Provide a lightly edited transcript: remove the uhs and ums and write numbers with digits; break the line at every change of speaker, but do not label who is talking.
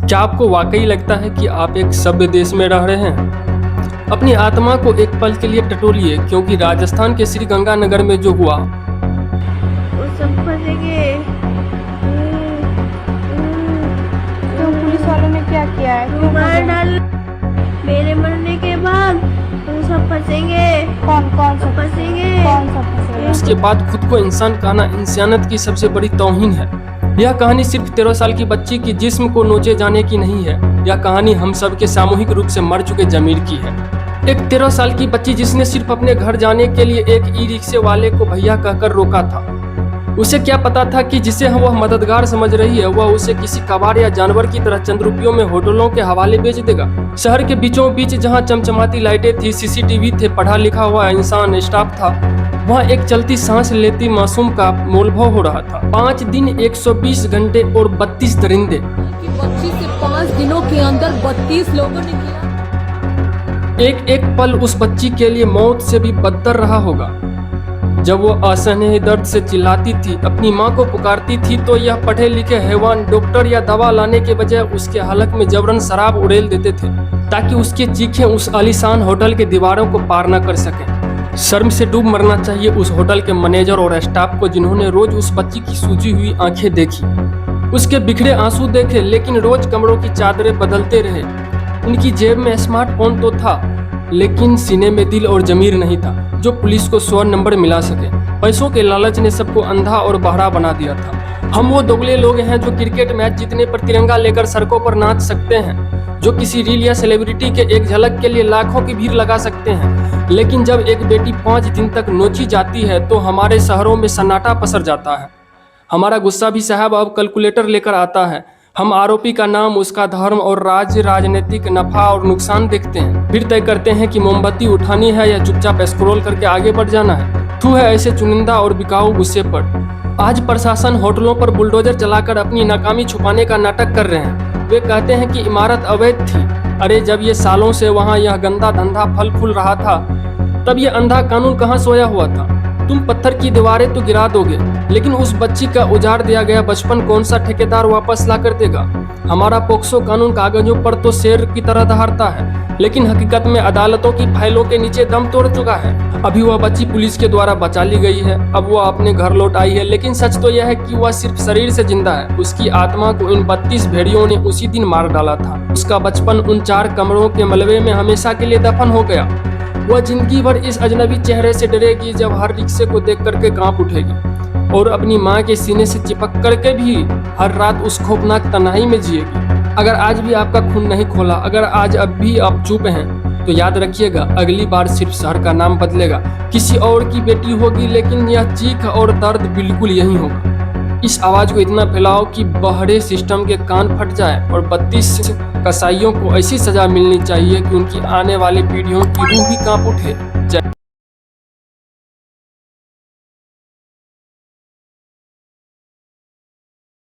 क्या आपको वाकई लगता है कि आप एक सभ्य देश में रह रहे हैं? अपनी आत्मा को एक पल के लिए टटोलिए, क्योंकि राजस्थान के श्रीगंगानगर में जो हुआ
वो सब फंसेंगे।
क्यों पुलिस वालों ने क्या किया है? क्यों
मार
फंसे?
डाल। मेरे मरने के बाद वो सब फंसेंगे।
कौन कौन सा
फंसेंगे।
कौन सा फंसेगा?
उसके बाद खुद को इंसान कहना इंसानियत की सबसे बड़ी तौहीन है। यह कहानी सिर्फ 13 साल की बच्ची की जिस्म को नोचे जाने की नहीं है। यह कहानी हम सब के सामूहिक रूप से मर चुके जमीर की है। एक 13 साल की बच्ची जिसने सिर्फ अपने घर जाने के लिए एक ई रिक्शे वाले को भैया कहकर रोका था। उसे क्या पता था कि जिसे वह मददगार समझ रही है वह उसे किसी कबाड़ या जानवर की तरह चंद रुपयों में होटलों के हवाले बेच देगा। शहर के बीचों बीच जहां चमचमाती लाइटें थी, सीसीटीवी थे, पढ़ा लिखा हुआ इंसान स्टाफ था, वहां एक चलती सांस लेती मासूम का मोलभाव हो रहा था। 5 दिन 120 घंटे और 32 दरिंदे।
कि बच्ची से 5 दिनों के अंदर 32 लोगों ने किया।
एक एक पल उस बच्ची के लिए मौत से भी बदतर रहा होगा। जब वो असहनीय दर्द से चिल्लाती थी, अपनी माँ को पुकारती थी, तो यह पढ़े लिखे हैवान डॉक्टर या दवा लाने के बजाय उसके हलक में जबरन शराब उड़ेल देते थे, ताकि उसके चीखें उस आलीशान होटल के दीवारों को पार न कर सकें। शर्म से डूब मरना चाहिए उस होटल के मैनेजर और स्टाफ को, जिन्होंने रोज उस बच्ची की सूजी हुई आंखें देखी, उसके बिखरे आंसू देखे, लेकिन रोज कमरों की चादरें बदलते रहे। उनकी जेब में स्मार्टफोन तो था, लेकिन सीने में दिल और जमीर नहीं था जो पुलिस को 100 नंबर मिला सके। पैसों के लालच ने सबको अंधा और बहरा बना दिया था। हम वो दोगले लोग हैं जो क्रिकेट मैच जीतने पर तिरंगा लेकर सड़कों पर नाच सकते हैं, जो किसी रील या सेलिब्रिटी के एक झलक के लिए लाखों की भीड़ लगा सकते हैं, लेकिन जब एक बेटी 5 दिन तक नोची जाती है तो हमारे शहरों में सन्नाटा पसर जाता है। हमारा गुस्सा भी साहब अब कैलकुलेटर लेकर आता है। हम आरोपी का नाम, उसका धर्म और राज्य, राजनीतिक नफा और नुकसान देखते हैं, फिर तय करते हैं कि मोमबत्ती उठानी है या चुपचाप स्क्रॉल करके आगे बढ़ जाना है। थू है ऐसे चुनिंदा और बिकाऊ गुस्से पर। आज प्रशासन होटलों पर बुलडोजर चलाकर अपनी नाकामी छुपाने का नाटक कर रहे हैं। वे कहते हैं कि इमारत अवैध थी। अरे जब ये सालों से वहाँ यह गंदा धंधा फल फूल रहा था, तब ये अंधा कानून कहाँ सोया हुआ था? तुम पत्थर की दीवारें तो गिरा दोगे, लेकिन उस बच्ची का उजाड़ दिया गया बचपन कौन सा ठेकेदार वापस ला कर देगा? हमारा पोक्सो कानून कागजों पर तो शेर की तरह दहाड़ता है, लेकिन हकीकत में अदालतों की फाइलों के नीचे दम तोड़ चुका है। अभी वह बच्ची पुलिस के द्वारा बचा ली गई है, अब वह अपने घर लौट आई है, लेकिन सच तो यह है कि वह सिर्फ शरीर से जिंदा है। उसकी आत्मा को इन 32 भेड़ियों ने उसी दिन मार डाला था। उसका बचपन उन 4 कमरों के मलबे में हमेशा के लिए दफन हो गया। वह जिंदगी भर इस अजनबी चेहरे से डरेगी जब हर रिक्शे को देख करके कांप उठेगी, और अपनी माँ के सीने से चिपक करके भी हर रात उस खौफनाक तन्हाई में जिएगी। अगर आज भी आपका खून नहीं खोला, अगर आज अब भी आप चुप हैं, तो याद रखिएगा अगली बार सिर्फ शहर का नाम बदलेगा, किसी और की बेटी होगी, लेकिन यह चीख और दर्द बिल्कुल यही होगा। इस आवाज को इतना फैलाओ कि बहरे सिस्टम के कान फट जाए, और 32 कसाईयों को ऐसी सजा मिलनी चाहिए कि उनकी आने वाली पीढ़ियों की रूह भी कांप उठे।